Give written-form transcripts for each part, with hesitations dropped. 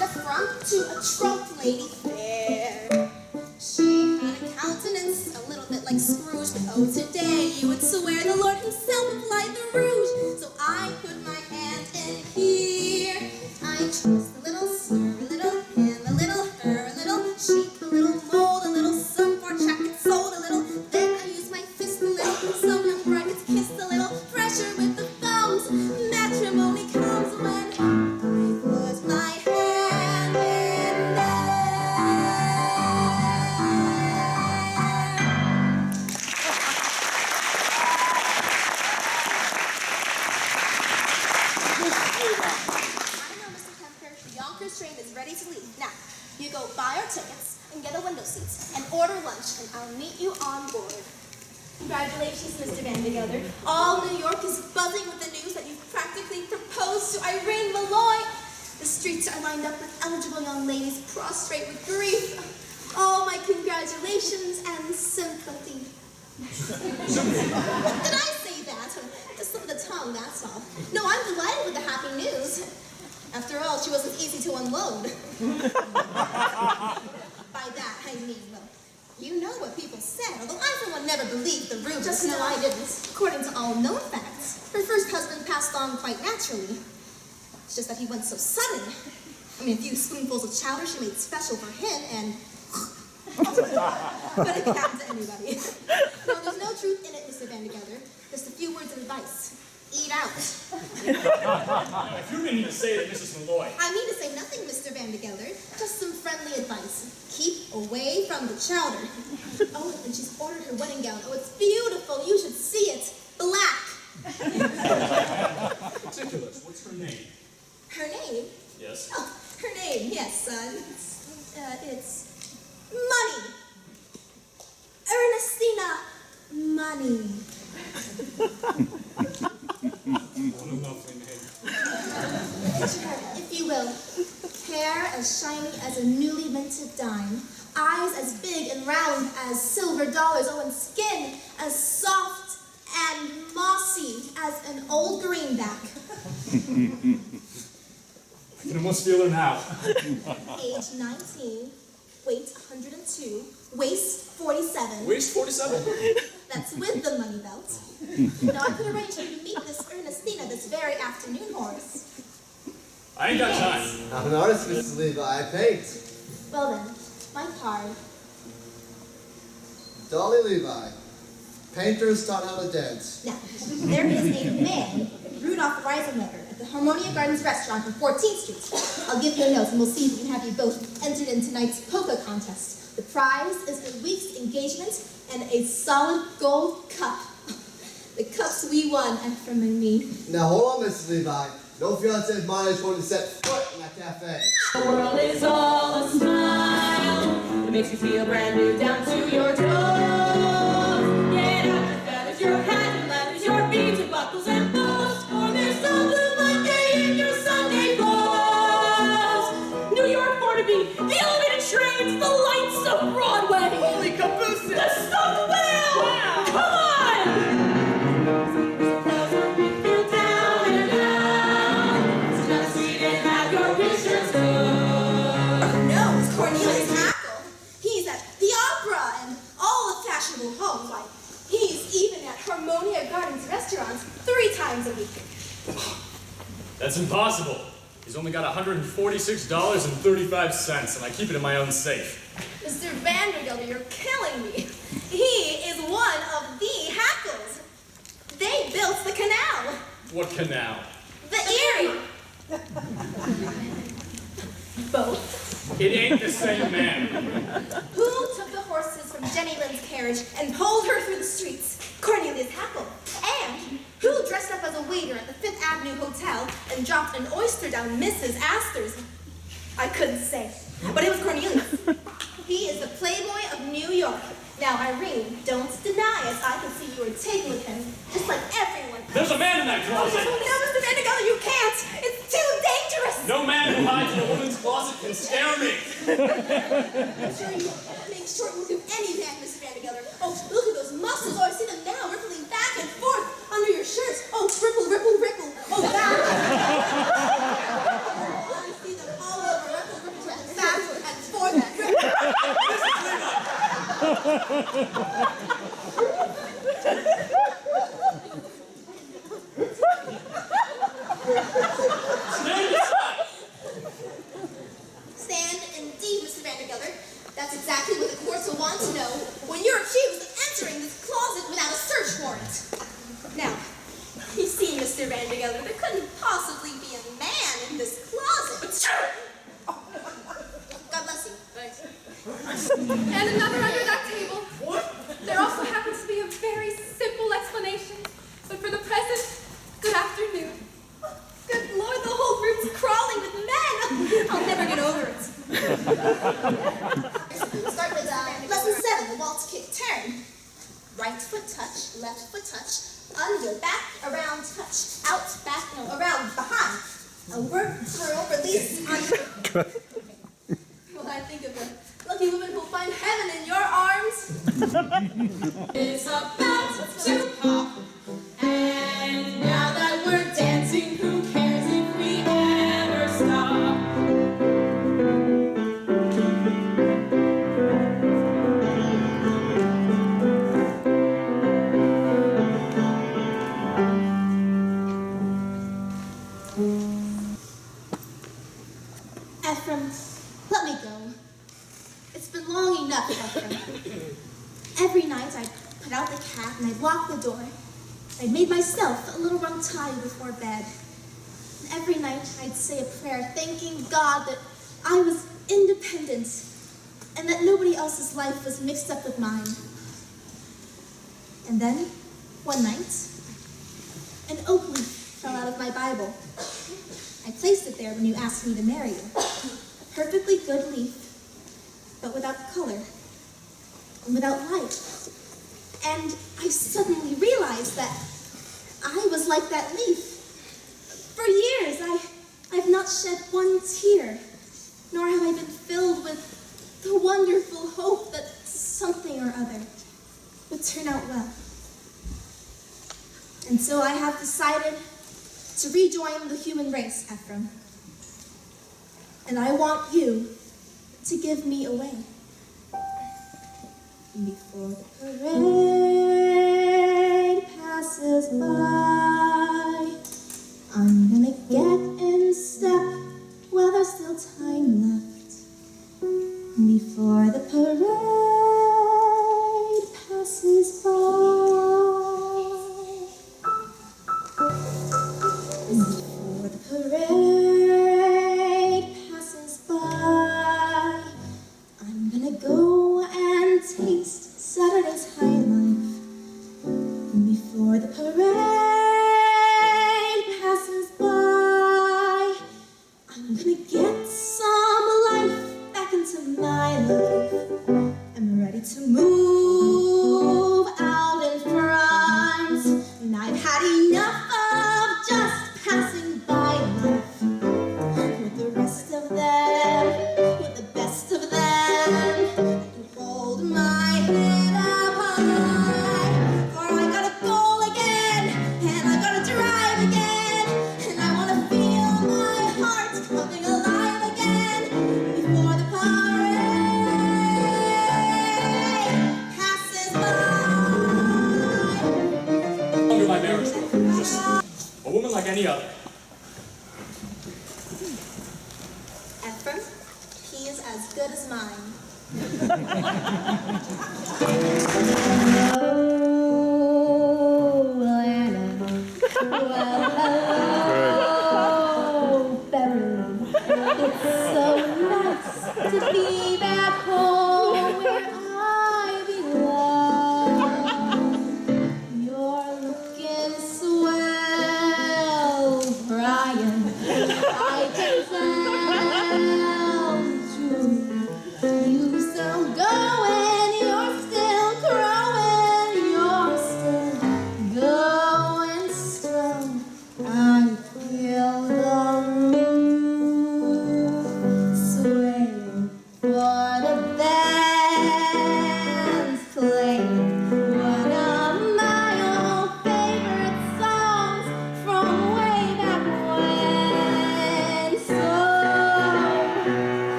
the front to a trunk lady fair. She had a countenance a little bit like Scrooge, but oh, today you would swear the Lord himself applied the rouge. So I put my hand in here. I chose the little stir, a little hand, a little her, a little cheek, a little mold, a little sun for jacket sold, a little. Then I used my fist a little, so young brackets kissed a little, pressure with the thumbs. Matrimony comes when I put my hand in there. Train is ready to leave. Now, you go buy our tickets and get a window seat and order lunch, and I'll meet you on board. Congratulations, Mr. Van de Gelder. All New York is buzzing with the news that you've practically proposed to Irene Malloy. The streets are lined up with eligible young ladies prostrate with grief. All my congratulations and sympathy. Did I say that? Just slip of the tongue, that's all. No, I'm delighted with the happy news. After all, she wasn't easy to unload. By that, I mean, well, you know what people said, although I, for one, never believed the rumors. Just no, I didn't. According to all known facts, her first husband passed on quite naturally. It's just that he went so sudden. I mean, a few spoonfuls of chowder she made special for him, and... but it can happen to anybody. No, there's no truth in it, Mr. Van de Gelder. Just a few words of advice. Eat out. Now, if you mean to say that Mrs. Malloy... I mean to say nothing, Mr. Van de Gelder. Just some friendly advice. Keep away from the chowder. Oh, and she's ordered her wedding gown. Oh, it's beautiful. You should see it. Black. Ridiculous. What's her name? Her name? Yes. Oh, her name, yes, son. It's Money. Ernestina Money. What a lovely name. Picture her, if you will. Hair as shiny as a newly minted dime. Eyes as big and round as silver dollars. Oh, and skin as soft and mossy as an old greenback. I can almost feel her now. Age 19, weight 102, waist 47. Waist 47? That's with the money belt. Now, I could arrange for you to meet this Ernestina this very afternoon, Horace. I ain't got time. I'm an artist, Mrs. Levi. I paint. Well then, my card. Dolly Levi. Painters taught how to dance. Now, there is a man, Rudolph Reisenweber, at the Harmonia Gardens restaurant on 14th Street. I'll give you a note and we'll see if we can have you both entered in tonight's polka contest. The prize is a week's engagement and a solid gold cup. The cups we won are from me. Now hold on, Mrs. Levi. No fiancé of mine is going to set foot in that cafe. The world is all a smile. It makes you feel brand new down to your toes. Get out your feathers, your hat and leathers, your beads and buckles and bows. For there's some blue Monday in your Sunday clothes. New York born to be the elevated trains, the lights of Broadway. Holy cabooses! The stuffed whale! Wow. Come on! Cornelius Hackle. He's at the opera and all the fashionable homes. Why, he's even at Harmonia Gardens restaurants 3 times a week. That's impossible. He's only got $146.35, and I keep it in my own safe. Mr. Van de Gelder, you're killing me. He is one of the Hackles. They built the canal. What canal? The Erie. Both. It ain't the same man. Who took the horses from Jenny Lynn's carriage and pulled her through the streets? Cornelius Hackle. And who dressed up as a waiter at the Fifth Avenue Hotel and dropped an oyster down Mrs. Astor's? I couldn't say, but it was Cornelius. He is the playboy of New York. Now, Irene, don't deny it. I can see you were taken with him, just like everyone. There's a man in that closet. No, Mr. Van de Gelder, you can't. It's too dangerous. No man who hides in a woman's closet can scare me. I'm sure you make short work of any man, Mr. Van de Gelder. Oh, look at those muscles. Oh, I see them now, rippling back and forth under your shirt. Oh, ripple, ripple, ripple. Oh, that. I see them all over, rippling Stand aside! Stand indeed, Mr. Vandergelder. That's exactly what the courts will want to know when you're accused of entering this closet without a search warrant. Now, you see, Mr. Vandergelder, there couldn't possibly be a man in this closet. God bless you. Thanks. And another under that table. What? There also happens to be a very simple explanation. But for the present, good afternoon. Good Lord, the whole room's crawling with men. I'll never get over it. Start with lesson 7, the waltz kick turn. Right foot touch, left foot touch, under, back, around, touch, out, back, no, around, behind, over, through, release, under. Well, I think of the lucky woman who'll find heaven in your arms. It's about to pop, and now that we're dancing, who cares if we ever stop? Ephraim, let me go. It's been long enough, Ephraim. Every night I'd put out the cat and I'd lock the door. I'd made myself a little rum toddy before bed. And every night I'd say a prayer thanking God that I was independent and that nobody else's life was mixed up with mine. And then, one night, an oak leaf fell out of my Bible. I placed it there when you asked me to marry you. A perfectly good leaf, but without color and without life. And I suddenly realized that I was like that leaf. For years, I've not shed one tear, nor have I been filled with the wonderful hope that something or other would turn out well. And so I have decided to rejoin the human race, Ephraim. And I want you to give me away. Before the parade passes by, I'm gonna get in step while there's still time left. Before the parade passes by. Before the parade passes by, I'm gonna go and taste Saturday's high life. Before the parade passes by, I'm gonna get some life back into my life. I'm ready to move out in front, and I've had enough of just passing by life with the rest of them, with the best of them. You hold my head up high, for I got a goal again, and I gotta drive again, and I wanna feel my heart coming alive again before the parade passes by. Under my marriage vow, just a woman like any other. Ephraim, he is as good as mine. Oh, Anna. Well, Beverly. It's so nice to be back home where I belong. You're looking swell, Brian. I can tell, Julie. You still going, you're still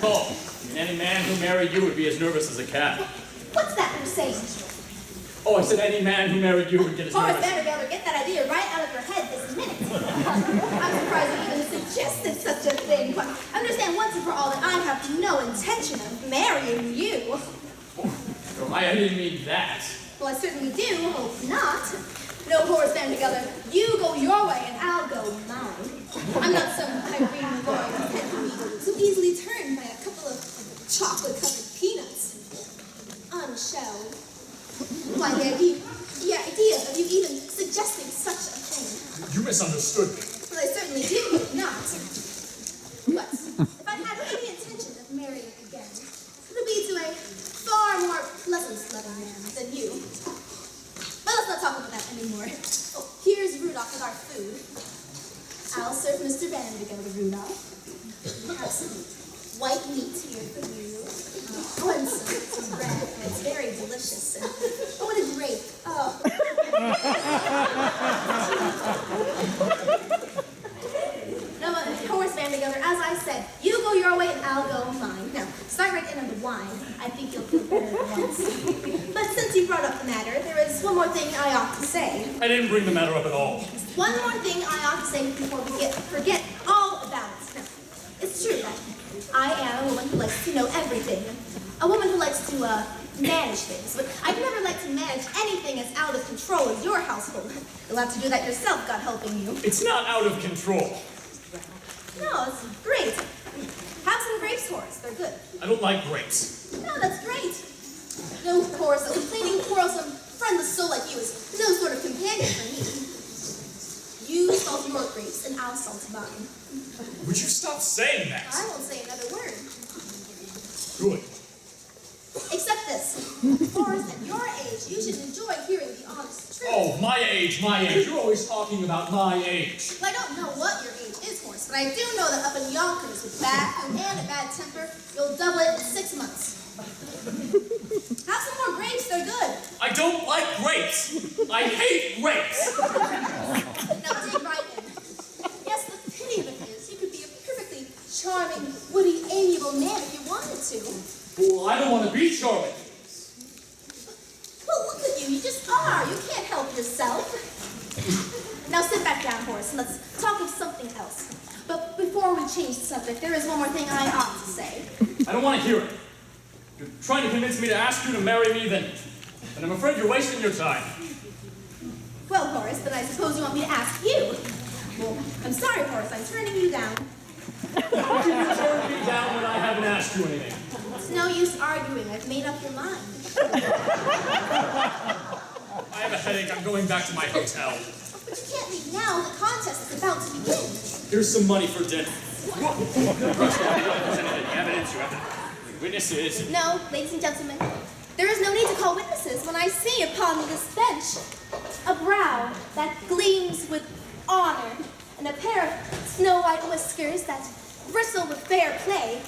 Oh, and any man who married you would be as nervous as a cat. What's that you're saying? Oh, I said any man who married you would get as Horace nervous. Vanderbilt, get that idea right out of your head this minute. I'm surprised you even suggested such a thing, but understand once and for all that I have no intention of marrying you. Oh, I didn't mean that. Well, I certainly do hope not. No, Horace Vanderbilt, you go your way and I'll go mine. I'm not some Irene boy so easily turned by a couple of chocolate-covered peanuts. Unshelled. Why, the idea of you even suggesting such a thing. You misunderstood me. Well, I certainly do hope not. But if I had any intention of marrying again, it would be to a far more pleasant-loving man than you. But let's not talk about that anymore. Oh, here's Rudolph with our food. I'll serve Mr. Vanderbilt, Rudolph. Have some white meat here for you. Oh, and some bread. It's very delicious. Oh, what a grape. Oh. No, Horace Vanderbilt, as I said, you go your way and I'll go mine. Now, start right in on the wine. I think you'll feel better at once. But since you brought up the matter, there is one more thing I ought to say. I didn't bring the matter up at all. One more thing I ought to say before we forget all about it. Now, it's true that I am a woman who likes to know everything. A woman who likes to manage things. But I'd never like to manage anything as out of control as your household. You'll have to do that yourself, God helping you. It's not out of control. No, it's great. Have some grapes, Horace. They're good. I don't like grapes. No, that's great. No, Horace, a complaining, quarrelsome, friendless soul like you is no sort of companion for me. You salt your grapes, and I'll salt mine. Would you stop saying that? I won't say another word. Good. Except this. Horace, at your age, you should enjoy hearing the honest truth. Oh, my age. You're always talking about my age. Well, I don't know what your age is, Horace, but I do know that up in Yonkers with bad food and a bad temper, you'll double it in 6 months. Have some more grapes, they're good. I don't like grapes. I hate grapes. Now dig right in. Yes, the pity of it is, you could be a perfectly charming, witty, amiable man if you wanted to. Well, I don't want to be charming. Well, look at you just are. You can't help yourself. Now sit back down, Horace, and let's talk of something else. But before we change the subject, there is one more thing I ought to say. I don't want to hear it. You're trying to convince me to ask you to marry me, then I'm afraid you're wasting your time. Well, Horace, then I suppose you want me to ask you. Well, I'm sorry, Horace, I'm turning you down. How can you turn me down when I haven't asked you anything? It's no use arguing. I've made up your mind. I have a headache. I'm going back to my hotel. But you can't leave now. The contest is about to begin. Here's some money for dinner. You have evidence. You have witnesses. No, ladies and gentlemen, there is no need to call witnesses when I see upon this bench a brow that gleams with honor and a pair of snow-white whiskers that bristle with fair play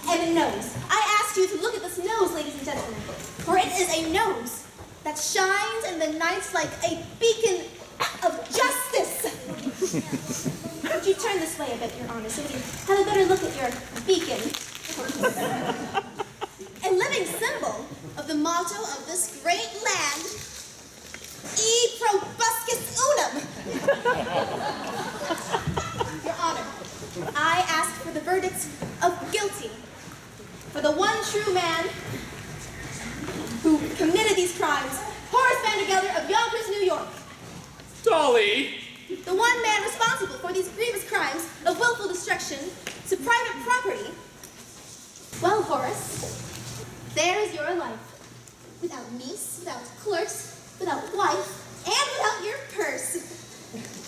and a nose. I ask you to look at this nose, ladies and gentlemen, for it is a nose that shines in the night like a beacon of justice. Would you turn this way a bit, Your Honor, so we can have a better look at your beacon? A living symbol of the motto of this great land, E probuscus unum. Your Honor, I ask for the verdict of guilty for the one true man who committed these crimes, Horace Vanderbilt of Yonkers, New York. Dolly! The one man responsible for these grievous crimes of willful destruction to private property. Well, Horace, there is your life. Without niece, without clerks, without wife, and without your purse.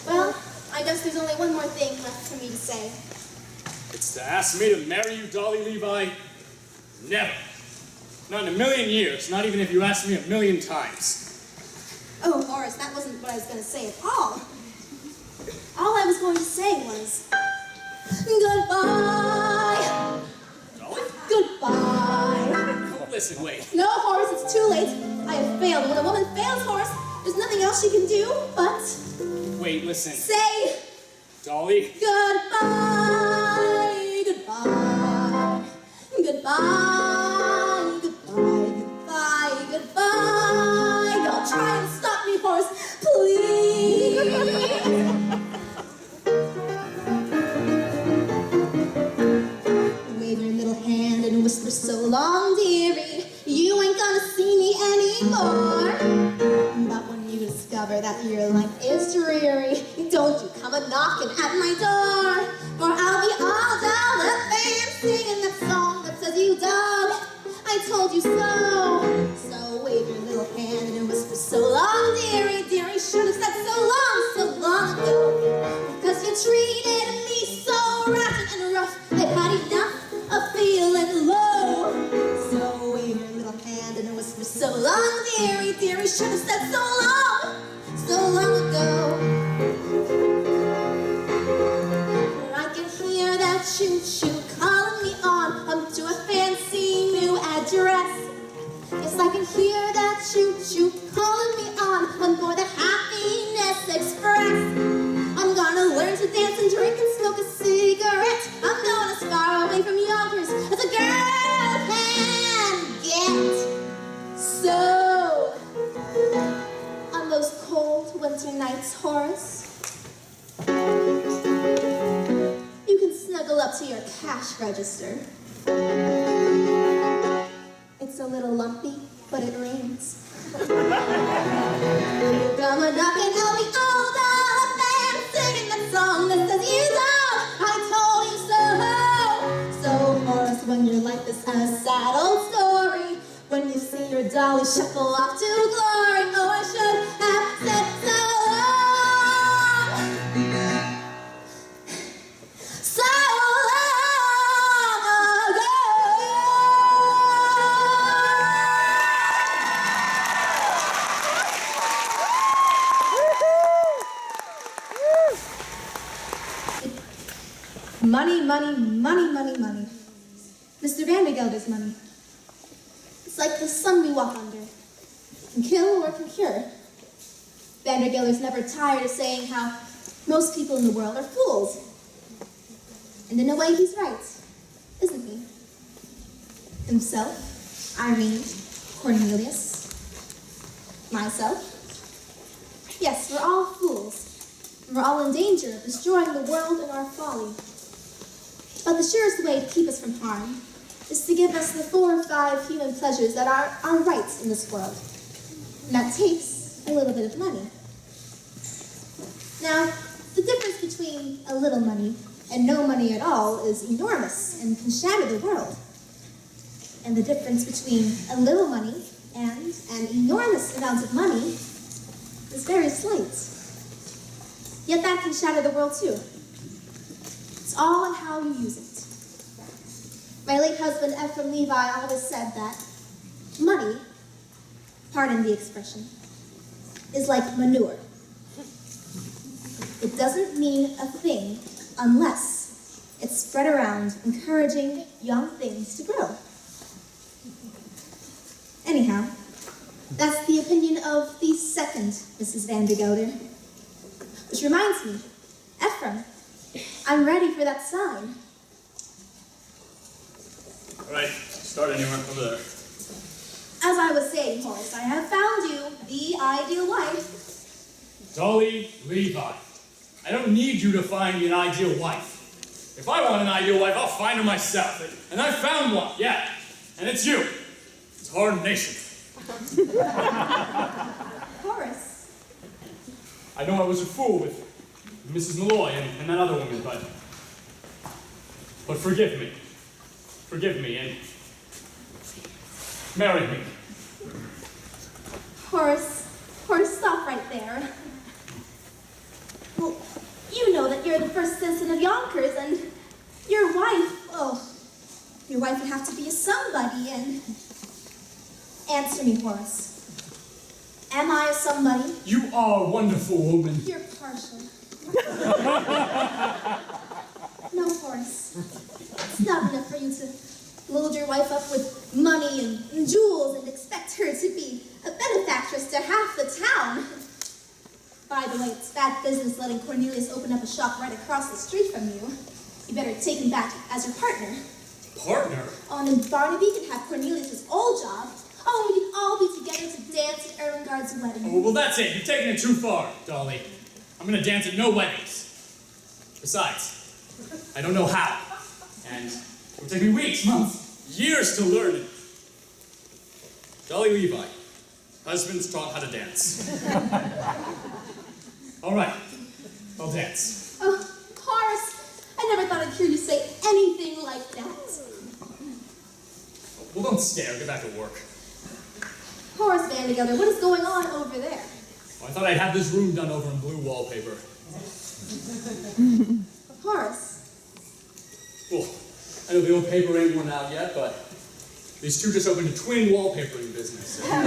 Well, I guess there's only one more thing left for me to say. It's to ask me to marry you, Dolly Levi? Never. Not in a million years, not even if you asked me 1,000,000 times. Oh, Horace, that wasn't what I was going to say at all. All I was going to say was, goodbye. Dolly? Goodbye. Listen, wait. No, Horace, it's too late. I have failed. When a woman fails, Horace, there's nothing else she can do but Wait, listen. say Dolly? goodbye. Goodbye. Goodbye, goodbye, goodbye, goodbye. Don't try and stop me, horse, please. Wave your little hand and whisper so long, dearie. You ain't gonna see me anymore. But when you discover that your life is dreary, don't you come a-knocking at my door. For I'll be all dolled up and singing that song that says, you dog, I told you so. So wave your little hand and whisper so long, dearie. Dearie should have said so long ago. Because you treated me so rotten and rough, I've had enough of feeling low. So wave your little hand and whisper so long, dearie. Dearie should have said so long ago. I can hear that choo-choo calling me on to a fancy new address. Yes, I can hear that choo-choo calling me on board the Happiness Express. I'm gonna learn to dance and drink and smoke a cigarette. I'm going as far away from Yonkers as a girl can get. So, on those cold winter nights, Horace, you can snuggle up to your cash register. It's a little lumpy, but it rains. Come a knocking, I'll be all dolled up and singing that song that says, you dog, I told you so. So, Horace, when your life is a sad old story, when you see your dolly shuffle off to glory, oh, I should have said so long. So long ago. Money, money, money, money, money. Mr. Vandergelder's money. It's like the sun we walk under. Can kill or can cure. Vandergelder's never tired of saying how most people in the world are fools. And in a way, he's right, isn't he? Himself, Irene, Cornelius, myself. Yes, we're all fools. And we're all in danger of destroying the world in our folly. But the surest way to keep us from harm is to give us the 4 or 5 human pleasures that are our rights in this world. And that takes a little bit of money. Now, the difference between a little money and no money at all is enormous and can shatter the world. And the difference between a little money and an enormous amount of money is very slight. Yet that can shatter the world too. It's all in how you use it. My late husband, Ephraim Levi, always said that money, pardon the expression, is like manure. It doesn't mean a thing unless it's spread around, encouraging young things to grow. Anyhow, that's the opinion of the second Mrs. Vandergelder. Which reminds me, Ephraim, I'm ready for that sign. All right, start anywhere over there. As I was saying, Horace, I have found you the ideal wife. Dolly Levi. I don't need you to find me an ideal wife. If I want an ideal wife, I'll find her myself. And I found one, yeah. And it's you. It's Hard Nation. Horace. I know I was a fool with Mrs. Malloy and that other woman, but forgive me. Forgive me and marry me. Horace, stop right there. Well, you know that you're the first citizen of Yonkers, and your wife, your wife would have to be a somebody, and answer me, Horace. Am I a somebody? You are a wonderful woman. You're partial. No, Horace. It's not enough for you to load your wife up with money and jewels and expect her to be a benefactress to half the town. By the way, it's bad business letting Cornelius open up a shop right across the street from you. You better take him back as your partner. Partner? Oh, and then Barnaby can have Cornelius' old job. Oh, and we can all be together to dance at Ermengarde's wedding. Oh, well, that's it. You've taken it too far, Dolly. I'm gonna dance at no weddings. Besides, I don't know how. And it will take me weeks, months, years to learn it. Dolly Levi, husbands taught how to dance. All right, I'll dance. Oh, Horace, I never thought I'd hear you say anything like that. Well, don't stare. Get back to work. Horace Vandegelder, what is going on over there? Oh, I thought I'd have this room done over in blue wallpaper. Horace, Well, I know the old paper ain't worn out yet, but these two just opened a twin wallpapering business. Well,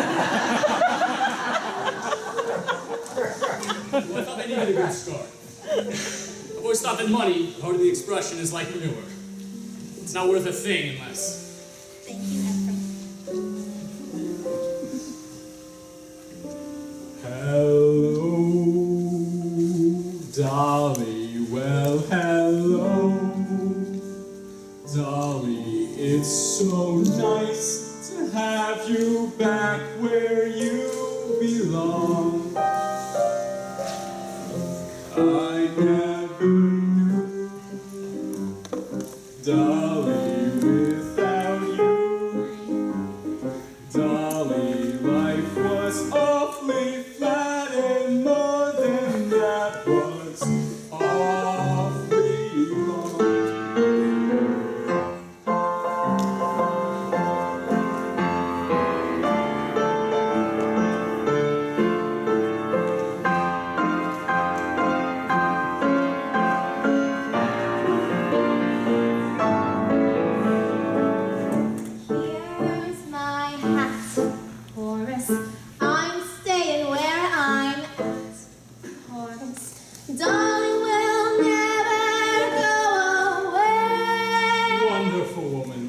I thought they needed a good start. I've always thought that money, part of the expression, is like manure. It's not worth a thing unless... thank you, Ephraim. Hello, Dolly. Well, hello, Dolly. It's so nice to have you back where you belong. I never knew, Dolly, without you. Dolly, life was awfully flat, and more than that was awfully long. Here's my hat, Horace. I'm staying where I'm at. Horace, Dolly will never go away. Wonderful woman.